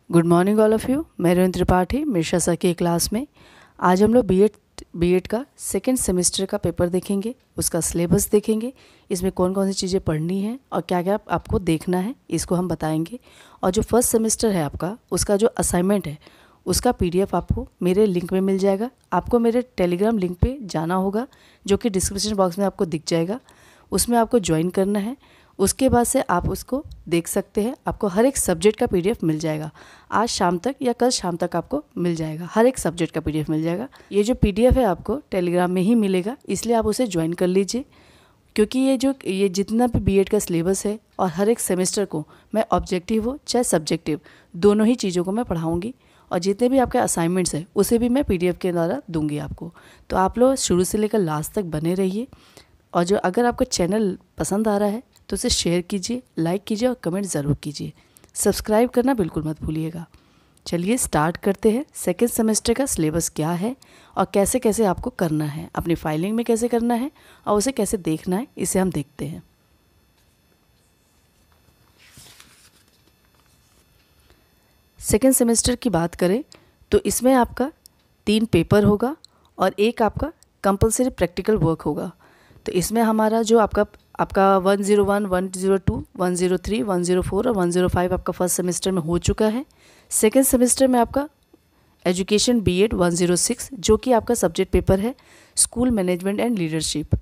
Good morning all of you. मैं Rohit Tripathi Mishra sir की class में। आज हम लोग बीएड का सेकेंड सेमेस्टर का पेपर देखेंगे, उसका सिलेबस देखेंगे, इसमें कौन कौन सी चीज़ें पढ़नी है और क्या क्या आपको देखना है इसको हम बताएंगे। और जो फर्स्ट सेमेस्टर है आपका, उसका जो असाइनमेंट है उसका पीडीएफ आपको मेरे लिंक में मिल जाएगा। आपको मेरे टेलीग्राम लिंक पे जाना होगा जो कि डिस्क्रिप्शन बॉक्स में आपको दिख जाएगा, उसमें आपको ज्वाइन करना है। उसके बाद से आप उसको देख सकते हैं। आपको हर एक सब्जेक्ट का पीडीएफ मिल जाएगा। आज शाम तक या कल शाम तक आपको मिल जाएगा, हर एक सब्जेक्ट का पीडीएफ मिल जाएगा। ये जो पीडीएफ है आपको टेलीग्राम में ही मिलेगा, इसलिए आप उसे ज्वाइन कर लीजिए, क्योंकि ये जितना भी बीएड का सिलेबस है और हर एक सेमेस्टर को मैं ऑब्जेक्टिव हो चाहे सब्जेक्टिव दोनों ही चीज़ों को मैं पढ़ाऊँगी। और जितने भी आपके असाइनमेंट्स हैं उसे भी मैं पीडीएफ के द्वारा दूंगी आपको। तो आप लोग शुरू से लेकर लास्ट तक बने रहिए। और जो अगर आपको चैनल पसंद आ रहा है तो उसे शेयर कीजिए, लाइक कीजिए और कमेंट ज़रूर कीजिए। सब्सक्राइब करना बिल्कुल मत भूलिएगा। चलिए स्टार्ट करते हैं। सेकेंड सेमेस्टर का सिलेबस क्या है और कैसे कैसे आपको करना है, अपनी फाइलिंग में कैसे करना है और उसे कैसे देखना है, इसे हम देखते हैं। सेकेंड सेमेस्टर की बात करें तो इसमें आपका 3 पेपर होगा और एक आपका कंपलसरी प्रैक्टिकल वर्क होगा। तो इसमें हमारा जो आपका 101, 102, 103, 104 और 105 आपका फर्स्ट सेमेस्टर में हो चुका है। सेकेंड सेमेस्टर में आपका एजुकेशन बीएड 106 जो कि आपका सब्जेक्ट पेपर है स्कूल मैनेजमेंट एंड लीडरशिप।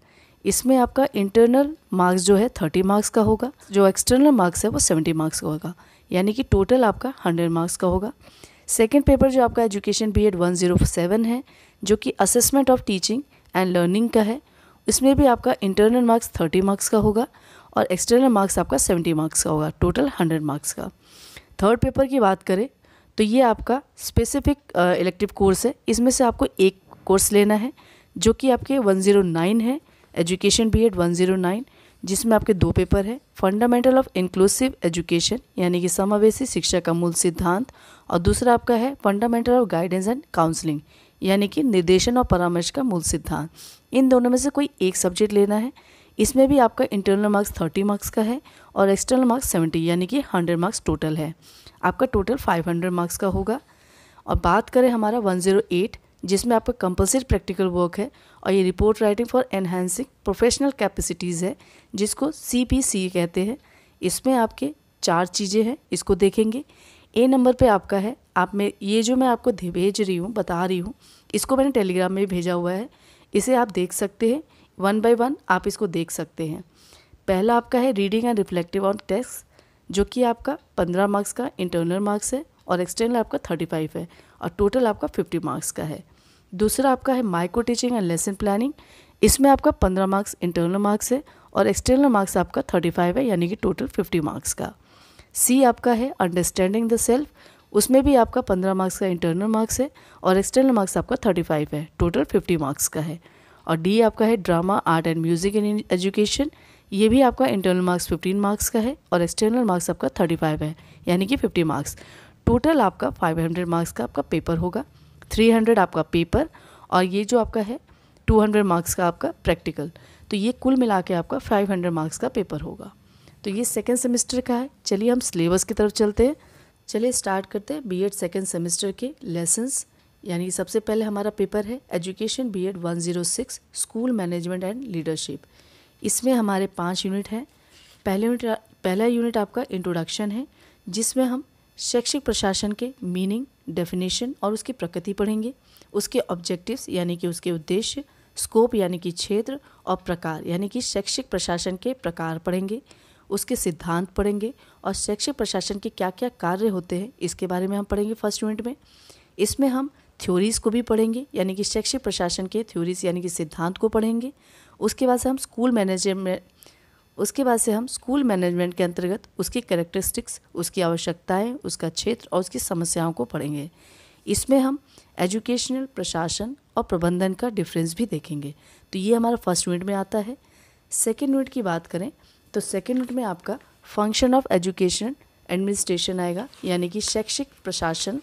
इसमें आपका इंटरनल मार्क्स जो है 30 मार्क्स का होगा, जो एक्सटर्नल मार्क्स है वो 70 मार्क्स का होगा, यानी कि टोटल आपका 100 मार्क्स का होगा। सेकेंड पेपर जो आपका एजुकेशन बीएड 107 है जो कि assessment of teaching and learning का है। इसमें भी आपका इंटरनल मार्क्स 30 मार्क्स का होगा और एक्सटर्नल मार्क्स आपका 70 मार्क्स का होगा, टोटल 100 मार्क्स का। थर्ड पेपर की बात करें तो ये आपका स्पेसिफिक इलेक्टिव कोर्स है। इसमें से आपको एक कोर्स लेना है जो कि आपके 109 है, एजुकेशन बीएड 109, जिसमें आपके 2 पेपर है, फंडामेंटल ऑफ इंक्लूसिव एजुकेशन यानी कि समावेशी शिक्षा का मूल सिद्धांत, और दूसरा आपका है fundamental of guidance and counselling यानी कि निर्देशन और परामर्श का मूल सिद्धांत। इन दोनों में से कोई एक सब्जेक्ट लेना है। इसमें भी आपका इंटरनल मार्क्स 30 मार्क्स का है और एक्सटर्नल मार्क्स 70 यानी कि 100 मार्क्स टोटल है। आपका टोटल 500 मार्क्स का होगा। और बात करें हमारा 108 जिसमें आपका कंपलसरी प्रैक्टिकल वर्क है और ये report writing for enhancing professional capacities है जिसको CPC कहते हैं। इसमें आपके 4 चीज़ें हैं, इसको देखेंगे। ए नंबर पे आपका है, आप में ये जो मैं आपको भेज रही हूँ, बता रही हूँ, इसको मैंने टेलीग्राम में भी भेजा हुआ है, इसे आप देख सकते हैं। 1 बाय 1 आप इसको देख सकते हैं। पहला आपका है reading and reflective on text जो कि आपका 15 मार्क्स का इंटरनल मार्क्स है और एक्सटर्नल आपका 35 है और टोटल आपका 50 मार्क्स का है। दूसरा आपका है micro teaching and lesson planning. इसमें आपका 15 मार्क्स इंटरनल मार्क्स है और एक्सटर्नल मार्क्स आपका 35 है यानी कि टोटल 50 मार्क्स का। सी आपका है अंडरस्टैंडिंग द सेल्फ। उसमें भी आपका 15 मार्क्स का इंटरनल मार्क्स है और एक्सटर्नल मार्क्स आपका 35 है, टोटल 50 मार्क्स का है। और डी आपका है drama art and music in education. ये भी आपका इंटरनल मार्क्स 15 मार्क्स का है और एक्सटर्नल मार्क्स आपका 35 है यानी कि 50 मार्क्स। टोटल आपका 500 मार्क्स का आपका पेपर होगा, 300 आपका पेपर और ये जो आपका है 200 मार्क्स का आपका प्रैक्टिकल। तो ये कुल मिला के आपका 500 मार्क्स का पेपर होगा। तो ये सेकेंड सेमेस्टर का है। चलिए हम सिलेबस की तरफ चलते हैं। चलिए स्टार्ट करते हैं बीएड सेकेंड सेमेस्टर के लेसन्स। यानी सबसे पहले हमारा पेपर है education BEd 106 school management and leadership. इसमें हमारे 5 यूनिट हैं। पहला यूनिट आपका इंट्रोडक्शन है जिसमें हम शैक्षिक प्रशासन के मीनिंग, डेफिनेशन और उसकी प्रकृति पढ़ेंगे। उसके ऑब्जेक्टिव्स यानी कि उसके उद्देश्य, स्कोप यानी कि क्षेत्र और प्रकार यानी कि शैक्षिक प्रशासन के प्रकार पढ़ेंगे। उसके सिद्धांत पढ़ेंगे और शैक्षिक प्रशासन के क्या क्या कार्य होते हैं इसके बारे में हम पढ़ेंगे फर्स्ट यूनिट में। इसमें हम थ्योरीज़ को भी पढ़ेंगे यानी कि शैक्षिक प्रशासन के थ्योरीज़ यानी कि सिद्धांत को पढ़ेंगे। उसके बाद से हम स्कूल मैनेजमेंट के अंतर्गत उसकी कैरेक्टरिस्टिक्स, उसकी आवश्यकताएं, उसका क्षेत्र और उसकी समस्याओं को पढ़ेंगे। इसमें हम एजुकेशनल प्रशासन और प्रबंधन का डिफरेंस भी देखेंगे। तो ये हमारा फर्स्ट यूनिट में आता है। सेकेंड यूनिट की बात करें तो सेकेंड यूनिट में आपका फंक्शन ऑफ एजुकेशन एडमिनिस्ट्रेशन आएगा यानी कि शैक्षिक प्रशासन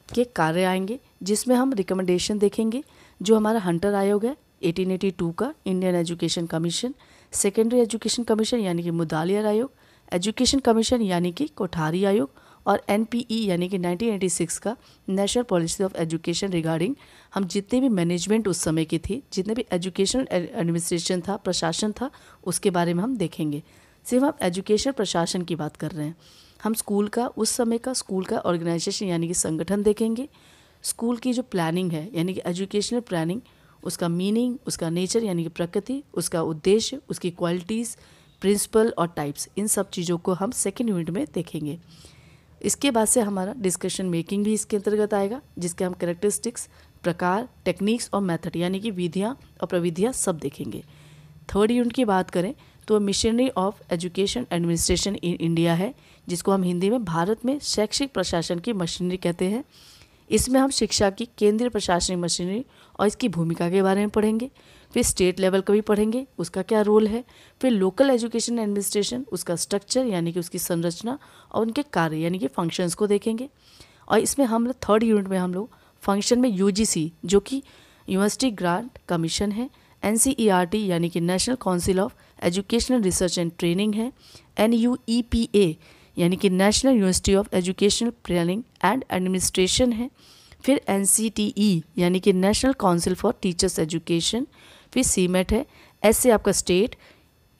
के कार्य आएंगे, जिसमें हम रिकमेंडेशन देखेंगे। जो हमारा हंटर आयोग है 1882 का Indian education commission, secondary education commission यानी कि मुदालियार आयोग, एजुकेशन कमीशन यानी कि कोठारी आयोग और NPE यानी कि 1986 का national policy of education regarding हम जितने भी मैनेजमेंट उस समय की थी, जितने भी एजुकेशन एडमिनिस्ट्रेशन था, प्रशासन था, उसके बारे में हम देखेंगे। सिर्फ हम एजुकेशन प्रशासन की बात कर रहे हैं। हम स्कूल का, उस समय का स्कूल का ऑर्गेनाइजेशन यानी कि संगठन देखेंगे, स्कूल की जो प्लानिंग है यानी कि एजुकेशनल प्लानिंग, उसका मीनिंग, उसका नेचर यानी कि प्रकृति, उसका उद्देश्य, उसकी क्वालिटीज़, प्रिंसिपल और टाइप्स, इन सब चीज़ों को हम सेकेंड यूनिट में देखेंगे। इसके बाद से हमारा डिस्कशन मेकिंग भी इसके अंतर्गत आएगा, जिसके हम कैरेक्टरिस्टिक्स, प्रकार, टेक्निक्स और मेथड यानी कि विधियाँ और प्रविधियाँ सब देखेंगे। थर्ड यूनिट की बात करें तो missionary of education administration in India है, जिसको हम हिंदी में भारत में शैक्षिक प्रशासन की मशीनरी कहते हैं। इसमें हम शिक्षा की केंद्रीय प्रशासनिक मशीनरी और इसकी भूमिका के बारे में पढ़ेंगे। फिर स्टेट लेवल का भी पढ़ेंगे, उसका क्या रोल है। फिर लोकल एजुकेशन एडमिनिस्ट्रेशन, उसका स्ट्रक्चर यानी कि उसकी संरचना और उनके कार्य यानी कि फंक्शंस को देखेंगे। और इसमें हम थर्ड यूनिट में हम लोग फंक्शन में UGC जो कि यूनिवर्सिटी ग्रांट कमीशन है, NCERT यानी कि national council of educational research and training है, NUEPA यानी कि national university of educational planning and administration है। फिर NCTE यानी कि national council for teachers education. फिर CMET है, S से आपका state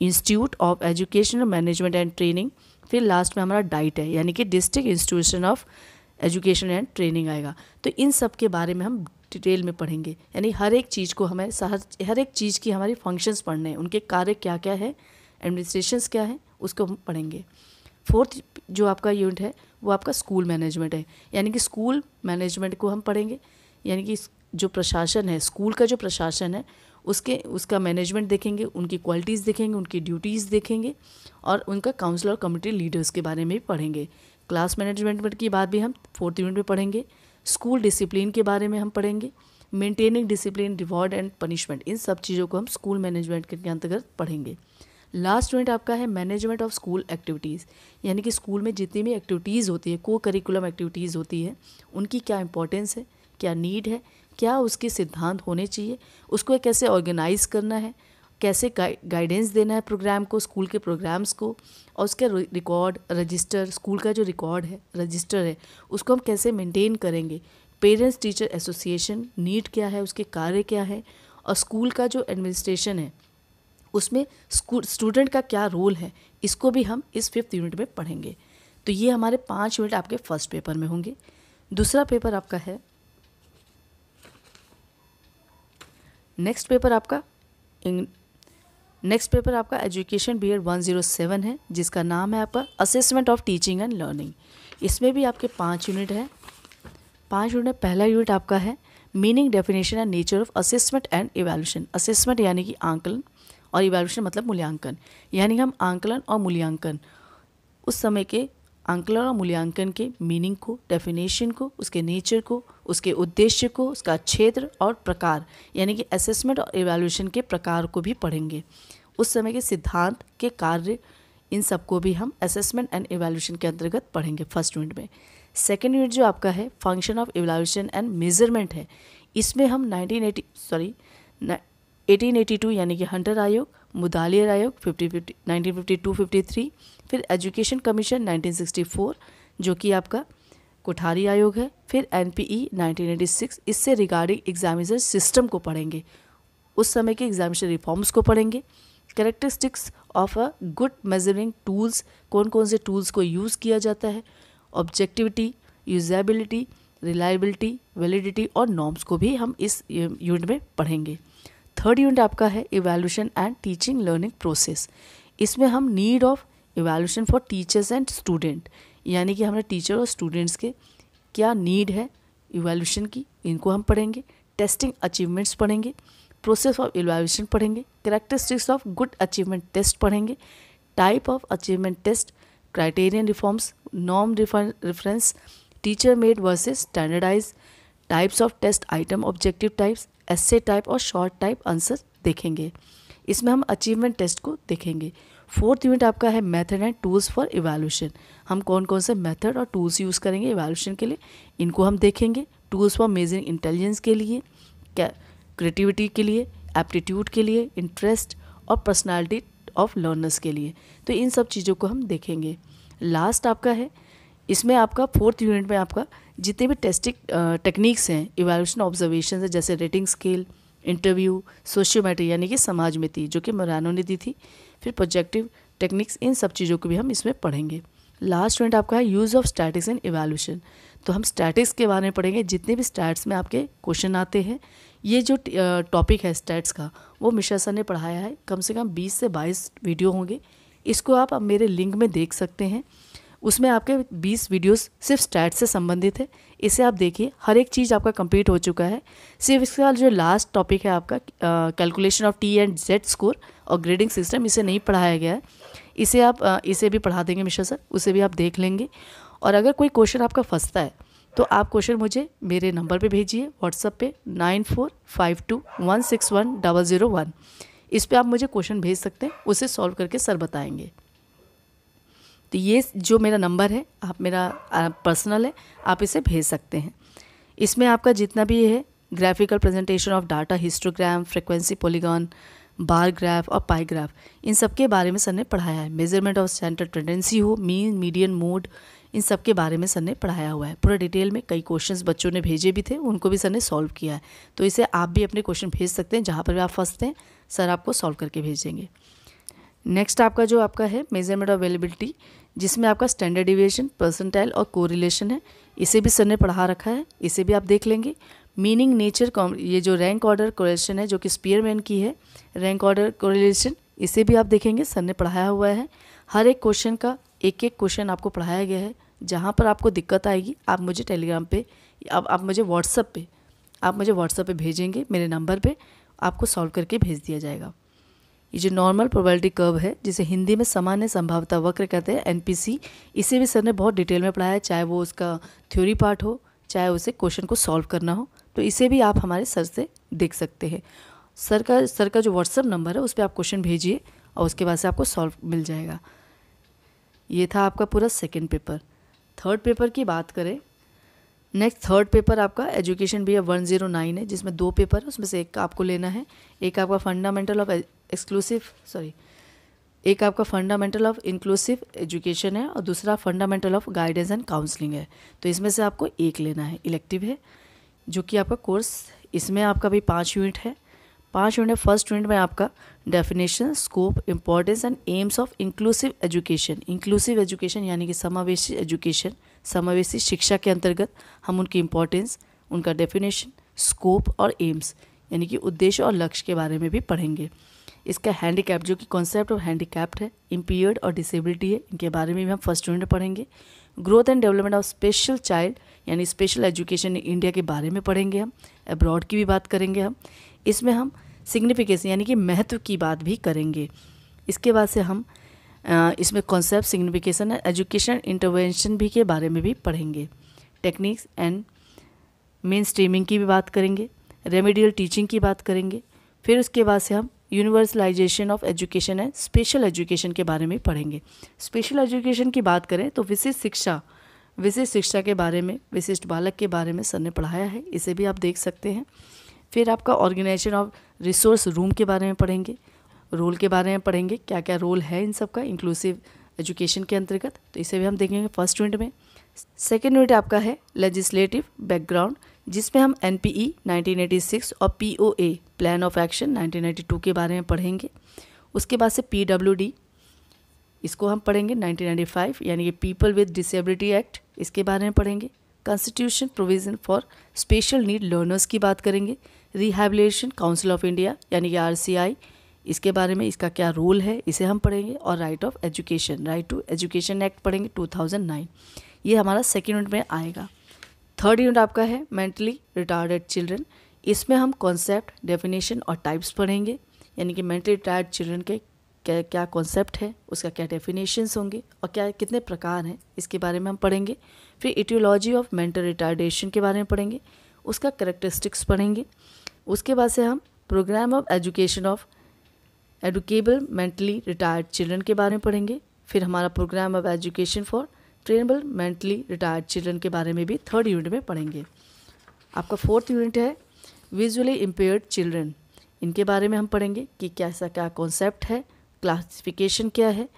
institute of educational management and training. फिर लास्ट में हमारा डाइट है यानी कि district institution of education and training आएगा। तो इन सब के बारे में हम डिटेल में पढ़ेंगे, यानी हर एक चीज़ को हमें हर एक चीज़ की हमारी फंक्शंस पढ़ने हैं, उनके कार्य क्या क्या है, एडमिनिस्ट्रेशंस क्या है, उसको हम पढ़ेंगे। फोर्थ जो आपका यूनिट है वो आपका स्कूल मैनेजमेंट है, यानी कि स्कूल मैनेजमेंट को हम पढ़ेंगे, यानी कि जो प्रशासन है, स्कूल का जो प्रशासन है उसका मैनेजमेंट देखेंगे, उनकी क्वालिटीज़ देखेंगे, उनकी ड्यूटीज़ देखेंगे और उनका काउंसिल और कम्युनिटी लीडर्स के बारे में भी पढ़ेंगे। क्लास मैनेजमेंट की बात भी हम फोर्थ यूनिट में पढ़ेंगे। स्कूल डिसिप्लिन के बारे में हम पढ़ेंगे, maintaining discipline, reward and punishment, इन सब चीज़ों को हम स्कूल मैनेजमेंट के अंतर्गत पढ़ेंगे। लास्ट यूनिट आपका है मैनेजमेंट ऑफ स्कूल एक्टिविटीज़, यानी कि स्कूल में जितनी भी एक्टिविटीज़ होती है, को करिकुलम एक्टिविटीज़ होती है, उनकी क्या इंपॉर्टेंस है, क्या नीड है, क्या उसके सिद्धांत होने चाहिए, उसको कैसे ऑर्गेनाइज करना है, कैसे गाइडेंस देना है प्रोग्राम को, स्कूल के प्रोग्राम्स को, और उसका रिकॉर्ड रजिस्टर, स्कूल का जो रिकॉर्ड है, रजिस्टर है, उसको हम कैसे मेंटेन करेंगे। पेरेंट्स टीचर एसोसिएशन नीड क्या है, उसके कार्य क्या है, और स्कूल का जो एडमिनिस्ट्रेशन है उसमें स्टूडेंट का क्या रोल है, इसको भी हम इस फिफ्थ यूनिट में पढ़ेंगे। तो ये हमारे 5 यूनिट आपके फर्स्ट पेपर में होंगे। दूसरा पेपर आपका है, नेक्स्ट पेपर आपका एजुकेशन BEd 107 है, जिसका नाम है आपका assessment of teaching and learning. इसमें भी आपके 5 यूनिट हैं। 5 यूनिट में पहला यूनिट आपका है meaning, definition and nature of assessment and evaluation. Assessment यानी कि आंकलन और इवैल्यूएशन मतलब मूल्यांकन, यानी हम आंकलन और मूल्यांकन, उस समय के आंकलन और मूल्यांकन के मीनिंग को, डेफिनेशन को, उसके नेचर को, उसके उद्देश्य को, उसका क्षेत्र और प्रकार, यानी कि असेसमेंट और इवैल्यूएशन के प्रकार को भी पढ़ेंगे। उस समय के सिद्धांत के कार्य, इन सबको भी हम असेसमेंट एंड इवैल्यूएशन के अंतर्गत पढ़ेंगे फर्स्ट यूनिट में। सेकेंड यूनिट जो आपका है function of evaluation and measurement है, इसमें हम 1882 यानी कि हंटर आयोग, मुदालियर आयोग 1952-53, फिर एजुकेशन कमीशन 1964 जो कि आपका कोठारी आयोग है, फिर NPE 1986, इससे रिगार्डिंग एग्जामिनेशन सिस्टम को पढ़ेंगे, उस समय के एग्जामिनेशन रिफॉर्म्स को पढ़ेंगे। Characteristics of a good measuring tools, कौन कौन से टूल्स को यूज़ किया जाता है, ऑब्जेक्टिविटी, यूजेबिलिटी, रिलायबिलिटी, वैलिडिटी और नॉर्म्स को भी हम इस यूनिट में पढ़ेंगे। थर्ड यूनिट आपका है evaluation and teaching learning process. इसमें हम need of evaluation for teachers and student, यानी कि हमारे टीचर और स्टूडेंट्स के क्या नीड है इवैल्यूएशन की, इनको हम पढ़ेंगे। टेस्टिंग अचीवमेंट्स पढ़ेंगे, प्रोसेस ऑफ इवैल्यूएशन पढ़ेंगे, characteristics of good achievement test पढ़ेंगे, type of achievement test, criterion reforms, norm reference, teacher made versus standardise, types of test item, objective types, essay type और short type answer देखेंगे। इसमें हम achievement test को देखेंगे। Fourth unit आपका है method and tools for evaluation. हम कौन कौन से मेथड और टूल्स यूज़ करेंगे इवैल्यूएशन के लिए, इनको हम देखेंगे। टूल्स फॉर मेजरिंग इंटेलिजेंस के लिए, क्रिएटिविटी के लिए, एप्टीट्यूड के लिए, इंटरेस्ट और पर्सनालिटी ऑफ लर्नर्स के लिए, तो इन सब चीज़ों को हम देखेंगे। लास्ट आपका है इसमें आपका फोर्थ यूनिट में आपका जितने भी टेस्टिंग टेक्निक्स हैं, इवैल्यूएशन ऑब्जर्वेशन है, जैसे रेटिंग स्केल, इंटरव्यू, सोशियोमेट्री यानी कि समाजमिति जो कि मोरानो ने दी थी, फिर प्रोजेक्टिव टेक्निक्स, इन सब चीज़ों को भी हम इसमें पढ़ेंगे। लास्ट यूनिट आपका है use of statics in evaluation. तो हम स्टैटिक्स के बारे में पढ़ेंगे। जितने भी स्टैट्स में आपके क्वेश्चन आते हैं, ये जो टॉपिक है स्टैट्स का, वो मिश्रा सर ने पढ़ाया है। कम से कम 20 से 22 वीडियो होंगे। इसको आप अब मेरे लिंक में देख सकते हैं। उसमें आपके 20 वीडियोस सिर्फ स्टैट से संबंधित है। इसे आप देखिए, हर एक चीज़ आपका कंप्लीट हो चुका है। सिर्फ इसके बाद जो लास्ट टॉपिक है आपका calculation of T and Z score और ग्रेडिंग सिस्टम, इसे नहीं पढ़ाया गया है। इसे आप इसे भी पढ़ा देंगे मिश्रा सर, उसे भी आप देख लेंगे। और अगर कोई क्वेश्चन आपका फंसता है तो आप क्वेश्चन मुझे मेरे नंबर पे भेजिए व्हाट्सएप पे 9452161001। इस पे आप मुझे क्वेश्चन भेज सकते हैं, उसे सॉल्व करके सर बताएंगे। तो ये जो मेरा नंबर है, आप मेरा पर्सनल है, आप इसे भेज सकते हैं। इसमें आपका जितना भी है graphical presentation of data, histogram, frequency, polygon, bar graph और पाई ग्राफ, इन सब के बारे में सर ने पढ़ाया है। मेजरमेंट ऑफ सेंट्रल टेंडेंसी हो, मीन, मीडियन, मोड, इन सब के बारे में सर ने पढ़ाया हुआ है पूरा डिटेल में। कई क्वेश्चंस बच्चों ने भेजे भी थे, उनको भी सर ने सॉल्व किया है। तो इसे आप भी अपने क्वेश्चन भेज सकते हैं, जहाँ पर भी आप फंसते हैं सर आपको सॉल्व करके भेज देंगे। नेक्स्ट आपका जो आपका है मेजरमेंट ऑफ अवेलेबिलिटी, जिसमें आपका स्टैंडर्ड डिविएशन, परसेंटाइल और कोरिलेशन है। इसे भी सर ने पढ़ा रखा है, इसे भी आप देख लेंगे। मीनिंग, नेचर, ये जो रैंक ऑर्डर कोरिलेशन है जो कि स्पीयरमैन की है, रैंक ऑर्डर कोरिलेशन, इसे भी आप देखेंगे, सर ने पढ़ाया हुआ है। हर एक क्वेश्चन का एक एक क्वेश्चन आपको पढ़ाया गया है। जहाँ पर आपको दिक्कत आएगी आप मुझे टेलीग्राम पे, आप मुझे व्हाट्सएप पे भेजेंगे, मेरे नंबर पे आपको सॉल्व करके भेज दिया जाएगा। ये जो नॉर्मल प्रोबेबिलिटी कर्व है, जिसे हिंदी में सामान्य संभाव्यता वक्र कहते हैं, एनपीसी, इसे भी सर ने बहुत डिटेल में पढ़ाया है, चाहे वो उसका थ्योरी पार्ट हो, चाहे उसे क्वेश्चन को सॉल्व करना हो। तो इसे भी आप हमारे सर से देख सकते हैं। सर का जो व्हाट्सएप नंबर है उस पर आप क्वेश्चन भेजिए और उसके बाद से आपको सॉल्व मिल जाएगा। ये था आपका पूरा सेकेंड पेपर। थर्ड पेपर की बात करें, नेक्स्ट थर्ड पेपर आपका एजुकेशन भी 109 है, जिसमें 2 पेपर है, उसमें से एक आपको लेना है। एक आपका फंडामेंटल ऑफ इंक्लूसिव एजुकेशन है और दूसरा fundamental of guidance and counselling है। तो इसमें से आपको एक लेना है, इलेक्टिव है, जो कि आपका कोर्स, इसमें आपका भी 5 यूनिट है। 5 यूनिट है। फर्स्ट यूनिट में आपका definition, scope, importance and AIIMS of inclusive education. Inclusive education यानी कि समावेशी एजुकेशन, समावेशी शिक्षा के अंतर्गत हम उनकी इंपॉर्टेंस, उनका डेफिनेशन, स्कोप और एम्स यानी कि उद्देश्य और लक्ष्य के बारे में भी पढ़ेंगे। इसका हैंडीकैप, जो कि कॉन्सेप्ट ऑफ हैंडीकैप्ड है, इम्पीयर्ड और डिसेबिलिटी है, इनके बारे में भी हम फर्स्ट यूनिट में पढ़ेंगे। Growth and development of special child यानी स्पेशल एजुकेशन इन इंडिया के बारे में पढ़ेंगे हम। अब्रॉड की भी बात करेंगे हम। इसमें हम सिग्निफिकेशन यानी कि महत्व की बात भी करेंगे। इसके बाद से हम इसमें concept, signification and education intervention भी के बारे में भी पढ़ेंगे। टेक्निक्स एंड मेन स्ट्रीमिंग की भी बात करेंगे। रेमेडियल टीचिंग की बात करेंगे। फिर उसके बाद से हम universalization of education and special education के बारे में पढ़ेंगे। स्पेशल एजुकेशन की बात करें तो विशिष्ट शिक्षा के बारे में, विशिष्ट बालक के बारे में सर ने पढ़ाया है, इसे भी आप देख सकते हैं। फिर आपका ऑर्गेनाइजेशन ऑफ रिसोर्स रूम के बारे में पढ़ेंगे। रोल के बारे में पढ़ेंगे, क्या क्या रोल है इन सब का इंक्लूसिव एजुकेशन के अंतर्गत, तो इसे भी हम देखेंगे फर्स्ट यूनिट में। सेकेंड यूनिट आपका है लेजिस्लेटिव बैकग्राउंड, जिसमें हम एनपीई 1986 और पीओए प्लान ऑफ एक्शन 1992 के बारे में पढ़ेंगे। उसके बाद से पीडब्ल्यूडी, इसको हम पढ़ेंगे 1995 यानी कि पीपल विद डिसेबिलिटी एक्ट, इसके बारे में पढ़ेंगे। Constitution provision for special need learners की बात करेंगे। रिहैबिलिटेशन काउंसिल ऑफ इंडिया यानी कि आरसीआई, इसके बारे में, इसका क्या रोल है, इसे हम पढ़ेंगे। और right of education, right to education act पढ़ेंगे 2009, ये हमारा सेकेंड यूनिट में आएगा। थर्ड यूनिट आपका है मेंटली रिटार्डेड चिल्ड्रन, इसमें हम कॉन्सेप्ट, डेफिनेशन और टाइप्स पढ़ेंगे, यानी कि मेंटली रिटार्ड चिल्ड्रन के क्या कॉन्सेप्ट है, उसका क्या डेफिनेशंस होंगे और क्या कितने प्रकार हैं, इसके बारे में हम पढ़ेंगे। फिर इटियोलॉजी ऑफ मेंटल रिटार्डेशन के बारे में पढ़ेंगे, उसका करेक्टरिस्टिक्स पढ़ेंगे। उसके बाद से हम programme of education of educable mentally retarded children के बारे में पढ़ेंगे। फिर हमारा programme of education for trainable mentally retarded children के बारे में भी थर्ड यूनिट में पढ़ेंगे। आपका फोर्थ यूनिट है विजुअली इम्पेयर्ड चिल्ड्रन, इनके बारे में हम पढ़ेंगे कि क्या कॉन्सेप्ट है, क्लासिफिकेशन क्या है,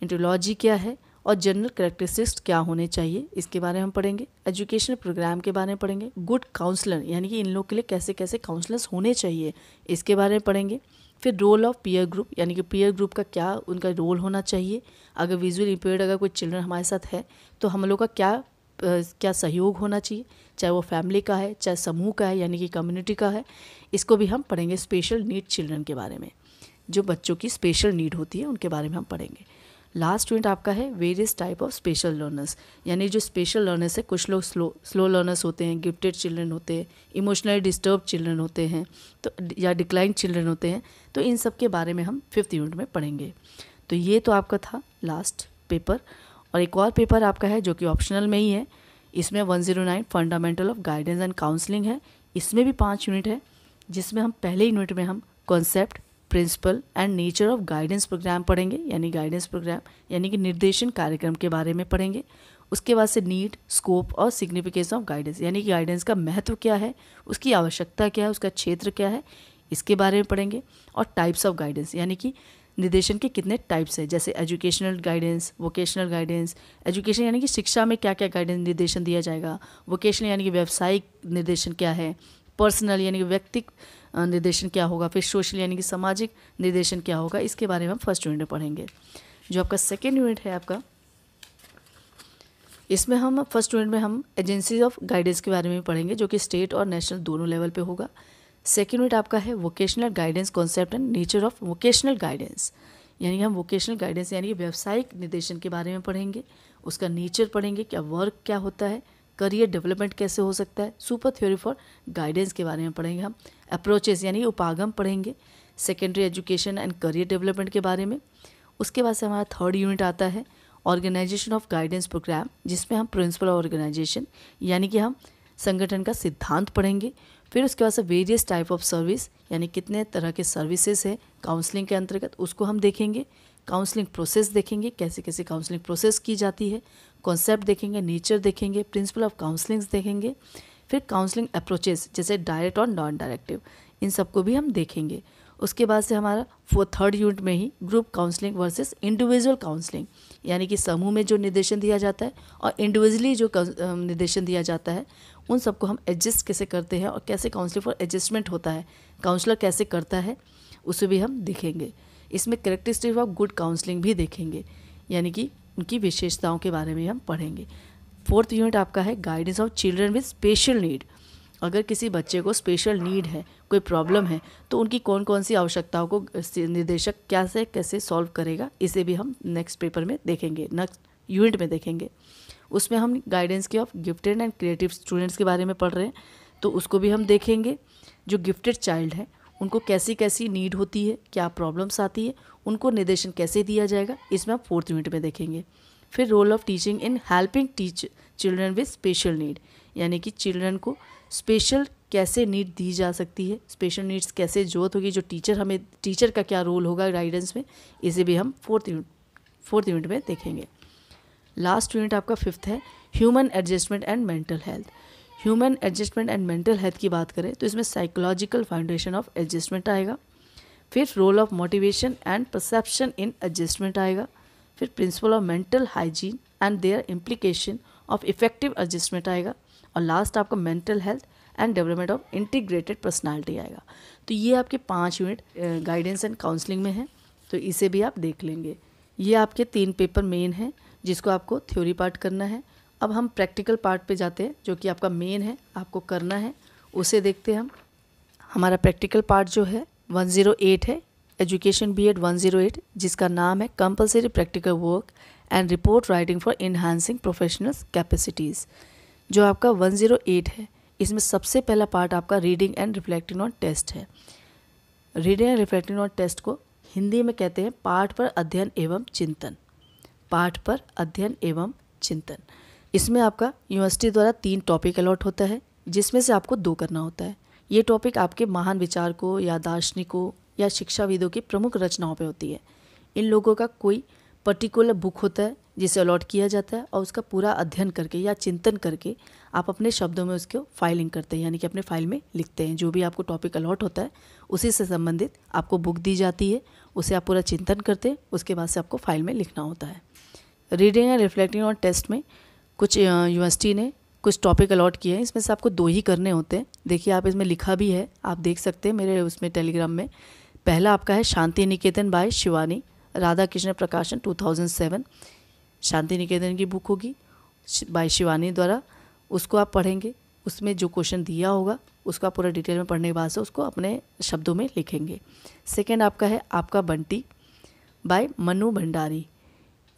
इंटोलॉजी क्या है और जनरल कैरेक्टरिस्टिक्स क्या होने चाहिए इसके बारे में हम पढ़ेंगे। एजुकेशनल प्रोग्राम के बारे में पढ़ेंगे। गुड काउंसलर यानी कि इन लोग के लिए कैसे कैसे काउंसलर्स होने चाहिए इसके बारे में पढ़ेंगे। फिर रोल ऑफ पीयर ग्रुप यानी कि पीयर ग्रुप का क्या उनका रोल होना चाहिए, अगर विजुअल इम्पेयर्ड अगर कोई चिल्ड्रन हमारे साथ है तो हम लोग का क्या सहयोग होना चाहिए, चाहे वो फैमिली का है चाहे समूह का है यानी कि कम्युनिटी का है। इसको भी हम पढ़ेंगे। स्पेशल नीड चिल्ड्रन के बारे में, जो बच्चों की स्पेशल नीड होती है उनके बारे में हम पढ़ेंगे। लास्ट यूनिट आपका है various type of special learners, यानी जो स्पेशल लर्नर्स है, कुछ लोग स्लो लर्नर्स होते हैं, गिफ्टेड चिल्ड्रन होते हैं, इमोशनली डिस्टर्ब चिल्ड्रन होते हैं तो या डिक्लाइन चिल्ड्रन होते हैं, तो इन सब के बारे में हम 5th यूनिट में पढ़ेंगे। तो ये तो आपका था लास्ट पेपर। और एक और पेपर आपका है जो कि ऑप्शनल में ही है, इसमें 109 fundamental of guidance and counselling है। इसमें भी 5 यूनिट है, जिसमें हम पहले यूनिट में हम concept, principle and nature of guidance programme पढ़ेंगे, यानी गाइडेंस प्रोग्राम यानी कि निर्देशन कार्यक्रम के बारे में पढ़ेंगे। उसके बाद से नीड, स्कोप और सिग्निफिकेंस ऑफ गाइडेंस यानी कि गाइडेंस का महत्व क्या है, उसकी आवश्यकता क्या है, उसका क्षेत्र क्या है, इसके बारे में पढ़ेंगे। और टाइप्स ऑफ गाइडेंस यानी कि निर्देशन के कितने टाइप्स है, जैसे educational guidance, vocational guidance. Education यानी कि शिक्षा में क्या क्या गाइडेंस निर्देशन दिया जाएगा, वोकेशनल यानी कि व्यावसायिक निर्देशन क्या है, पर्सनल यानी कि व्यक्तिगत निर्देशन क्या होगा, फिर सोशल यानी कि सामाजिक निर्देशन क्या होगा, इसके बारे में हम फर्स्ट यूनिट में पढ़ेंगे। जो आपका सेकेंड यूनिट है आपका, इसमें हम फर्स्ट यूनिट में हम एजेंसीज ऑफ गाइडेंस के बारे में पढ़ेंगे, जो कि स्टेट और नेशनल दोनों लेवल पे होगा। सेकेंड यूनिट आपका है vocational guidance concept and nature of vocational guidance, यानी कि हम वोकेशनल गाइडेंस यानी कि व्यावसायिक निर्देशन के बारे में पढ़ेंगे, उसका नेचर पढ़ेंगे, क्या वर्क क्या होता है, करियर डेवलपमेंट कैसे हो सकता है, सुपर थ्योरी फॉर गाइडेंस के बारे में पढ़ेंगे हम। अप्रोचेस यानी उपागम पढ़ेंगे, secondary education and career development के बारे में। उसके बाद से हमारा थर्ड यूनिट आता है ऑर्गेनाइजेशन ऑफ गाइडेंस प्रोग्राम, जिसमें हम प्रिंसिपल ऑफ ऑर्गेनाइजेशन यानी कि हम संगठन का सिद्धांत पढ़ेंगे। फिर उसके बाद से वेरियस टाइप ऑफ सर्विस यानी कितने तरह के सर्विसेज है काउंसलिंग के अंतर्गत, उसको हम देखेंगे। काउंसलिंग प्रोसेस देखेंगे, कैसे कैसे काउंसलिंग प्रोसेस की जाती है, कॉन्सेप्ट देखेंगे, नेचर देखेंगे, प्रिंसिपल ऑफ काउंसलिंग देखेंगे। फिर काउंसलिंग अप्रोचेस जैसे डायरेक्ट और नॉन डायरेक्टिव, इन सबको भी हम देखेंगे। उसके बाद से हमारा थर्ड यूनिट में ही group counselling versus individual counselling, यानी कि समूह में जो निर्देशन दिया जाता है और इंडिविजुअली जो निर्देशन दिया जाता है, उन सबको हम एडजस्ट कैसे करते हैं और कैसे काउंसलिंग फॉर एडजस्टमेंट होता है, काउंसलर कैसे करता है, उसे भी हम देखेंगे। इसमें कैरेक्टरिस्टिक ऑफ गुड काउंसलिंग भी देखेंगे, यानी कि उनकी विशेषताओं के बारे में हम पढ़ेंगे। फोर्थ यूनिट आपका है guidance of children with special need. अगर किसी बच्चे को स्पेशल नीड है, कोई प्रॉब्लम है, तो उनकी कौन कौन सी आवश्यकताओं को निर्देशक कैसे सॉल्व करेगा, इसे भी हम नेक्स्ट पेपर में देखेंगे, नेक्स्ट यूनिट में देखेंगे। उसमें हम गाइडेंस के of gifted and creative students के बारे में पढ़ रहे हैं, तो उसको भी हम देखेंगे। जो गिफ्टेड चाइल्ड है उनको कैसी कैसी नीड होती है, क्या प्रॉब्लम्स आती है, उनको निर्देशन कैसे दिया जाएगा, इसमें हम फोर्थ यूनिट में देखेंगे। फिर role of teaching in helping teach children with special need, यानी कि चिल्ड्रन को स्पेशल कैसे नीड दी जा सकती है, स्पेशल नीड्स कैसे जरूरत होगी, जो टीचर का क्या रोल होगा गाइडेंस में, इसे भी हम फोर्थ यूनिट में देखेंगे। लास्ट यूनिट आपका फिफ्थ है human adjustment and mental health. Human adjustment and mental health की बात करें तो इसमें साइकोलॉजिकल फाउंडेशन ऑफ एडजस्टमेंट आएगा। फिर role of motivation and perception in adjustment आएगा। फिर principle of mental hygiene and their implication of effective adjustment आएगा। और लास्ट आपका mental health and development of integrated personality आएगा। तो ये आपके 5 यूनिट गाइडेंस एंड काउंसलिंग में है, तो इसे भी आप देख लेंगे। ये आपके 3 पेपर मेन हैं जिसको आपको थ्योरी पार्ट करना है। अब हम प्रैक्टिकल पार्ट पे जाते हैं, जो कि आपका मेन है, आपको करना है, उसे देखते हैं हम। हमारा प्रैक्टिकल पार्ट जो है 108 है, एजुकेशन बीएड 108, जिसका नाम है compulsory practical work and report writing for enhancing professionals capacities. जो आपका 108 है, इसमें सबसे पहला पार्ट आपका reading and reflecting on test है। Reading and reflecting on test को हिंदी में कहते हैं पाठ पर अध्ययन एवं चिंतन। पाठ पर अध्ययन एवं चिंतन, इसमें आपका यूनिवर्सिटी द्वारा 3 टॉपिक अलॉट होता है, जिसमें से आपको 2 करना होता है। ये टॉपिक आपके महान विचारकों या दार्शनिकों या शिक्षाविदों की प्रमुख रचनाओं पे होती है। इन लोगों का कोई पर्टिकुलर बुक होता है जिसे अलॉट किया जाता है, और उसका पूरा अध्ययन करके या चिंतन करके आप अपने शब्दों में उसको फाइलिंग करते हैं, यानी कि अपने फाइल में लिखते हैं। जो भी आपको टॉपिक अलॉट होता है उसी से संबंधित आपको बुक दी जाती है, उसे आप पूरा चिंतन करते हैं, उसके बाद से आपको फाइल में लिखना होता है। Reading and reflecting on test में कुछ यूनिवर्सिटी ने कुछ टॉपिक अलॉट किए हैं, इसमें से आपको 2 ही करने होते हैं। देखिए आप इसमें लिखा भी है, आप देख सकते हैं मेरे उसमें टेलीग्राम में। पहला आपका है शांति निकेतन बाय शिवानी, राधा कृष्ण प्रकाशन 2007। शांति निकेतन की बुक होगी बाय शिवानी द्वारा, उसको आप पढ़ेंगे। उसमें जो क्वेश्चन दिया होगा उसको आप पूरा डिटेल में पढ़ने के बाद से उसको अपने शब्दों में लिखेंगे। सेकेंड आपका है आपका बंटी बाय मनु भंडारी,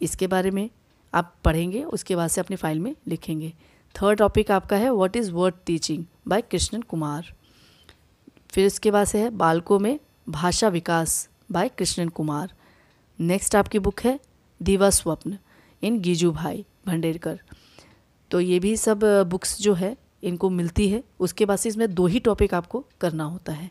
इसके बारे में आप पढ़ेंगे, उसके बाद से अपनी फाइल में लिखेंगे। थर्ड टॉपिक आपका है what is word teaching bye Krishnan Kumar. फिर इसके बाद से है बालकों में भाषा विकास बाय कृष्णन कुमार। नेक्स्ट आपकी बुक है दिवा स्वप्न इन गीजू भाई भंडेरकर। तो ये भी सब बुक्स जो है इनको मिलती है। उसके बाद से इसमें 2 ही टॉपिक आपको करना होता है।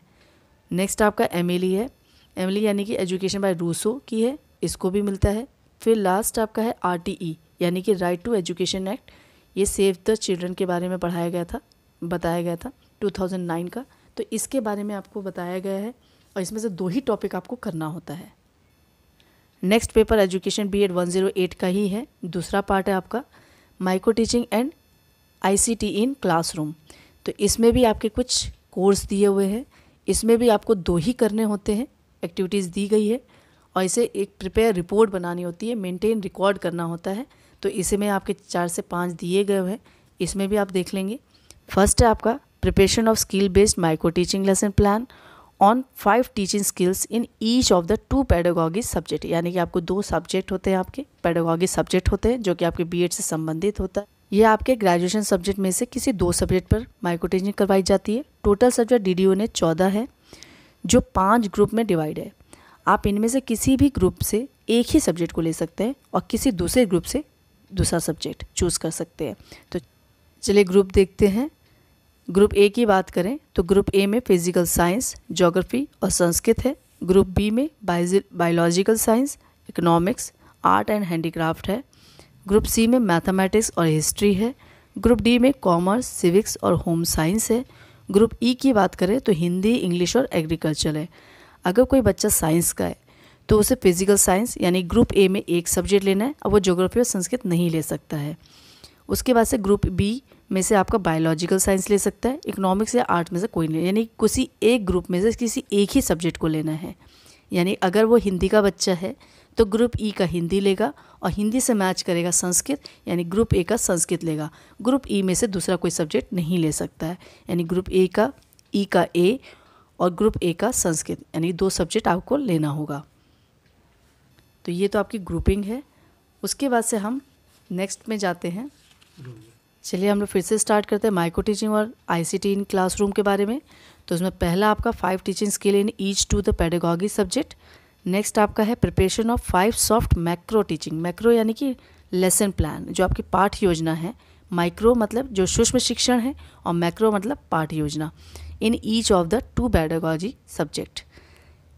नेक्स्ट आपका एमिली है, एमिली यानी कि एजुकेशन बाय रूसो की है, इसको भी मिलता है। फिर लास्ट आपका है RTE यानी कि राइट टू एजुकेशन एक्ट, ये सेव द चिल्ड्रन के बारे में बताया गया था 2009 का। तो इसके बारे में आपको बताया गया है और इसमें से 2 ही टॉपिक आपको करना होता है। नेक्स्ट पेपर एजुकेशन BEd 108 का ही है। दूसरा पार्ट है आपका micro teaching and ICT in classroom. तो इसमें भी आपके कुछ कोर्स दिए हुए हैं, इसमें भी आपको 2 ही करने होते हैं, एक्टिविटीज़ दी गई है और इसे एक प्रिपेयर रिपोर्ट बनानी होती है, मेंटेन रिकॉर्ड करना होता है। तो इसमें आपके 4 से 5 दिए गए हैं, इसमें भी आप देख लेंगे। फर्स्ट है आपका preparation of skill based micro teaching lesson plan on 5 teaching skills in each of the 2 pedagogy subject, यानी कि आपको 2 सब्जेक्ट होते हैं, आपके पेडागॉगी सब्जेक्ट होते हैं जो कि आपके BEd से संबंधित होता है। ये आपके ग्रेजुएशन सब्जेक्ट में से किसी 2 सब्जेक्ट पर माइक्रो टीचिंग करवाई जाती है। टोटल सब्जेक्ट DDO ने 14 है जो 5 ग्रुप में डिवाइड है। आप इनमें से किसी भी ग्रुप से एक ही सब्जेक्ट को ले सकते हैं और किसी दूसरे ग्रुप से दूसरा सब्जेक्ट चूज़ कर सकते हैं। तो चलिए ग्रुप देखते हैं। ग्रुप A की बात करें तो ग्रुप A में फिजिकल साइंस, ज्योग्राफी और संस्कृत है। ग्रुप B में biological science, economics, art and handicraft है। ग्रुप C में मैथमेटिक्स और हिस्ट्री है। ग्रुप D में कॉमर्स, सिविक्स और होम साइंस है। ग्रुप E की बात करें तो हिंदी, इंग्लिश और एग्रीकल्चर है। अगर कोई बच्चा साइंस का है तो उसे फिजिकल साइंस यानी ग्रुप A में एक सब्जेक्ट लेना है और वो ज्योग्राफी और संस्कृत नहीं ले सकता है। उसके बाद से ग्रुप B में से आपका बायोलॉजिकल साइंस ले सकता है, इकोनॉमिक्स या आर्ट में से कोई नहीं, यानी किसी एक ग्रुप में से किसी एक ही सब्जेक्ट को लेना है। यानी अगर वो हिंदी का बच्चा है तो ग्रुप E का हिंदी लेगा और हिंदी से मैच करेगा संस्कृत, यानी ग्रुप A का संस्कृत लेगा। ग्रुप E में से दूसरा कोई सब्जेक्ट नहीं ले सकता है, यानी ग्रुप E का A और ग्रुप A का संस्कृत, यानी 2 सब्जेक्ट आपको लेना होगा। तो ये तो आपकी ग्रुपिंग है। उसके बाद से हम नेक्स्ट में जाते हैं। चलिए हम लोग फिर से स्टार्ट करते हैं माइक्रो टीचिंग और ICT इन क्लासरूम के बारे में। तो उसमें पहला आपका 5 teaching skill in each to the pedagogy subject. Next आपका है preparation of 5 soft macro teaching, macro यानी कि लेसन प्लान, जो आपकी पाठ योजना है। माइक्रो मतलब जो सूक्ष्म शिक्षण है और मैक्रो मतलब पाठ योजना, in each of the 2 pedagogy subject.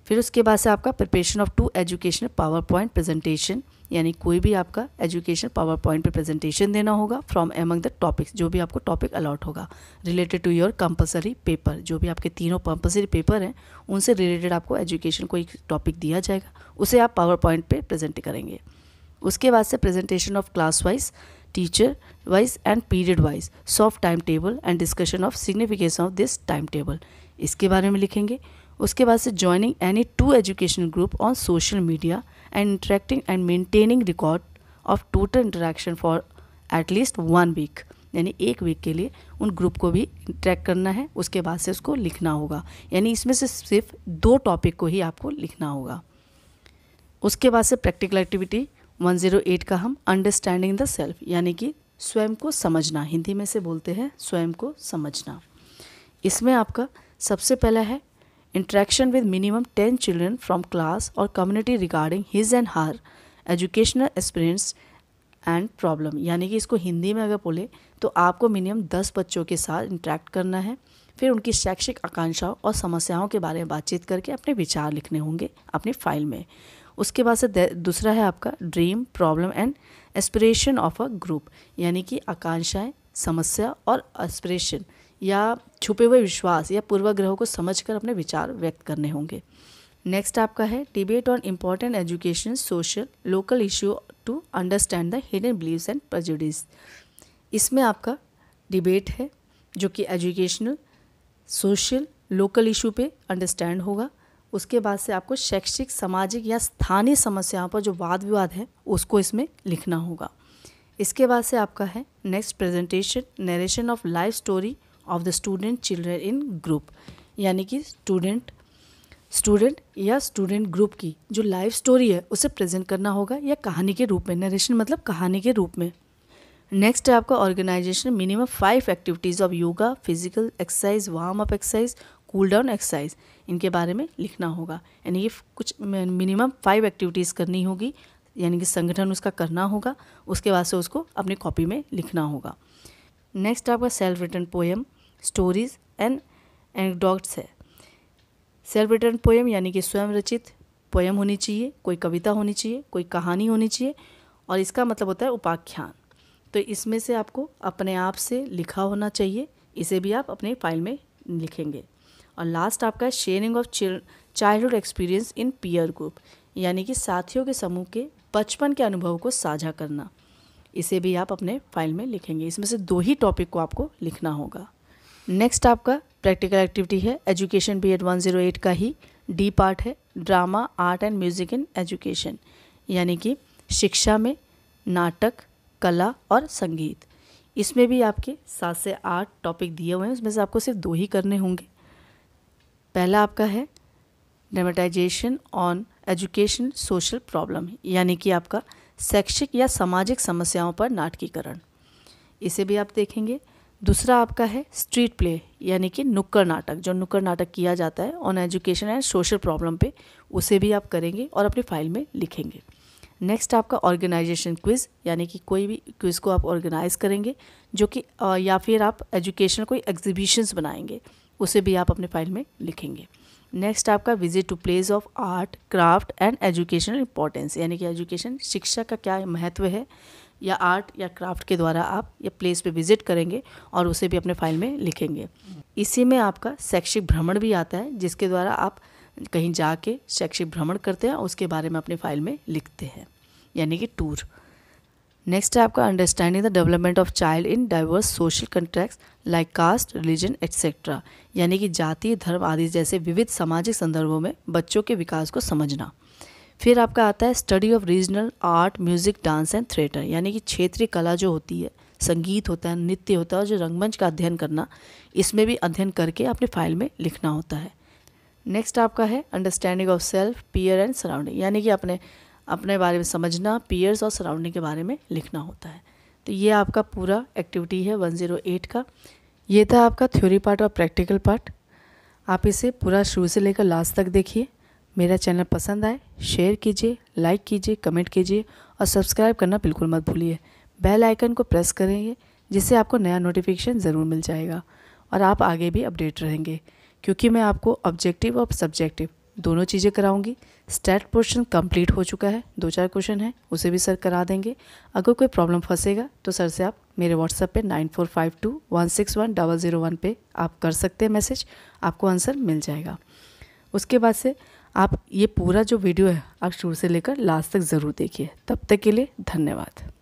फिर उसके बाद से आपका preparation of 2 educational power point presentation, यानी कोई भी आपका एजुकेशन पावर पॉइंट पे प्रेजेंटेशन देना होगा फ्रॉम एमंग द टॉपिक्स, जो भी आपको टॉपिक अलॉट होगा related to your compulsory paper. जो भी आपके 3 कंपलसरी पेपर हैं उनसे रिलेटेड आपको एजुकेशन को एक टॉपिक दिया जाएगा, उसे आप पावर पॉइंट पे प्रेजेंट करेंगे। उसके बाद से presentation of class wise, teacher wise and period wise, soft time table and discussion of signification of this time table, इसके बारे में लिखेंगे। उसके बाद से joining any 2 educational group on social media and interacting and maintaining record of total interaction for at least 1 week, यानी 1 week के लिए उन ग्रुप को भी इंटरेक्ट करना है। उसके बाद से उसको लिखना होगा, यानी इसमें से सिर्फ 2 टॉपिक को ही आपको लिखना होगा। उसके बाद से प्रैक्टिकल एक्टिविटी 108 का हम अंडरस्टैंडिंग द सेल्फ, यानी कि स्वयं को समझना, हिंदी में से बोलते हैं स्वयं को समझना। इसमें आपका सबसे पहला है interaction with minimum 10 children from class और community regarding his and her educational experience and problem, यानी कि इसको हिंदी में अगर बोले तो आपको मिनिमम 10 बच्चों के साथ इंटरेक्ट करना है। फिर उनकी शैक्षिक आकांक्षाओं और समस्याओं के बारे में बातचीत करके अपने विचार लिखने होंगे अपनी फाइल में। उसके बाद से दूसरा है आपका dream, problem and aspiration of a group, यानी कि आकांक्षाएं, समस्या और एस्पिरेशन या छुपे हुए विश्वास या पूर्वाग्रहों को समझकर अपने विचार व्यक्त करने होंगे। नेक्स्ट आपका है debate on important education social local issue to understand the hidden believes and prejudice. इसमें आपका डिबेट है जो कि एजुकेशनल सोशल लोकल इशू पे अंडरस्टैंड होगा। उसके बाद से आपको शैक्षिक सामाजिक या स्थानीय समस्याओं पर जो वाद विवाद है उसको इसमें लिखना होगा। इसके बाद से आपका है next presentation narration of life story of the student children in group, यानी कि स्टूडेंट या स्टूडेंट ग्रुप की जो लाइफ स्टोरी है उसे प्रेजेंट करना होगा या कहानी के रूप में, नरेशन मतलब कहानी के रूप में। नेक्स्ट है आपका organisation minimum 5 activities of yoga physical exercise warm up exercise cool down exercise, इनके बारे में लिखना होगा। यानी कि कुछ मिनिमम 5 एक्टिविटीज़ करनी होगी, यानी कि संगठन उसका करना होगा, उसके बाद से उसको अपनी कॉपी में लिखना होगा। नेक्स्ट आपका self written poem stories and anecdotes है। सेल्फ रिटन पोएम यानी कि स्वयं रचित पोएम होनी चाहिए, कोई कविता होनी चाहिए, कोई कहानी होनी चाहिए, और इसका मतलब होता है उपाख्यान। तो इसमें से आपको अपने आप से लिखा होना चाहिए, इसे भी आप अपने फाइल में लिखेंगे। और लास्ट आपका है sharing of childhood experience in peer group, यानी कि साथियों के समूह के बचपन के अनुभव को साझा करना, इसे भी आप अपने फाइल में लिखेंगे। इसमें से 2 ही टॉपिक को आपको लिखना होगा। नेक्स्ट आपका प्रैक्टिकल एक्टिविटी है एजुकेशन BEd 108 का ही डी पार्ट है drama art and music in education, यानी कि शिक्षा में नाटक कला और संगीत। इसमें भी आपके 7 से 8 टॉपिक दिए हुए हैं, उसमें से आपको सिर्फ 2 ही करने होंगे। पहला आपका है dramatisation on education social problem, यानी कि आपका शैक्षिक या सामाजिक समस्याओं पर नाटकीकरण, इसे भी आप देखेंगे। दूसरा आपका है स्ट्रीट प्ले, यानी कि नुक्कड़ नाटक, जो नुक्कड़ नाटक किया जाता है on education and social problem पे, उसे भी आप करेंगे और अपनी फाइल में लिखेंगे। नेक्स्ट आपका ऑर्गेनाइजेशन क्विज़, यानी कि कोई भी क्विज़ को आप ऑर्गेनाइज करेंगे जो कि या फिर आप एजुकेशन कोई एग्जीबिशंस बनाएंगे, उसे भी आप अपने फाइल में लिखेंगे। नेक्स्ट आपका visit to place of art craft and educational importance, यानी कि एजुकेशन शिक्षा का क्या महत्व है, या आर्ट या क्राफ्ट के द्वारा आप ये प्लेस पे विजिट करेंगे और उसे भी अपने फाइल में लिखेंगे। इसी में आपका शैक्षिक भ्रमण भी आता है, जिसके द्वारा आप कहीं जाके शैक्षिक भ्रमण करते हैं, उसके बारे में अपने फाइल में लिखते हैं, यानी कि टूर। नेक्स्ट है आपका understanding the development of child in diverse social context like caste religion etcetera, यानी कि जाति धर्म आदि जैसे विविध सामाजिक संदर्भों में बच्चों के विकास को समझना। फिर आपका आता है study of regional art music dance and theatre, यानी कि क्षेत्रीय कला जो होती है, संगीत होता है, नृत्य होता है और जो रंगमंच का अध्ययन करना, इसमें भी अध्ययन करके अपने फाइल में लिखना होता है। नेक्स्ट आपका है understanding of self peer and surrounding, यानी कि अपने बारे में समझना, पीयर्स और सराउंडिंग के बारे में लिखना होता है। तो ये आपका पूरा एक्टिविटी है 108 का। ये था आपका थ्योरी पार्ट और प्रैक्टिकल पार्ट। आप इसे पूरा शुरू से लेकर लास्ट तक देखिए। मेरा चैनल पसंद आए शेयर कीजिए, लाइक कीजिए, कमेंट कीजिए और सब्सक्राइब करना बिल्कुल मत भूलिए। बेल आइकन को प्रेस करेंगे जिससे आपको नया नोटिफिकेशन ज़रूर मिल जाएगा और आप आगे भी अपडेट रहेंगे, क्योंकि मैं आपको ऑब्जेक्टिव और सब्जेक्टिव दोनों चीज़ें कराऊंगी। स्टैट पोर्शन कंप्लीट हो चुका है, 2-4 क्वेश्चन है, उसे भी सर करा देंगे। अगर कोई प्रॉब्लम फंसेगा तो सर से आप मेरे व्हाट्सएप पे 9452161001 पे आप कर सकते हैं मैसेज, आपको आंसर मिल जाएगा। उसके बाद से आप ये पूरा जो वीडियो है आप शुरू से लेकर लास्ट तक ज़रूर देखिए। तब तक के लिए धन्यवाद।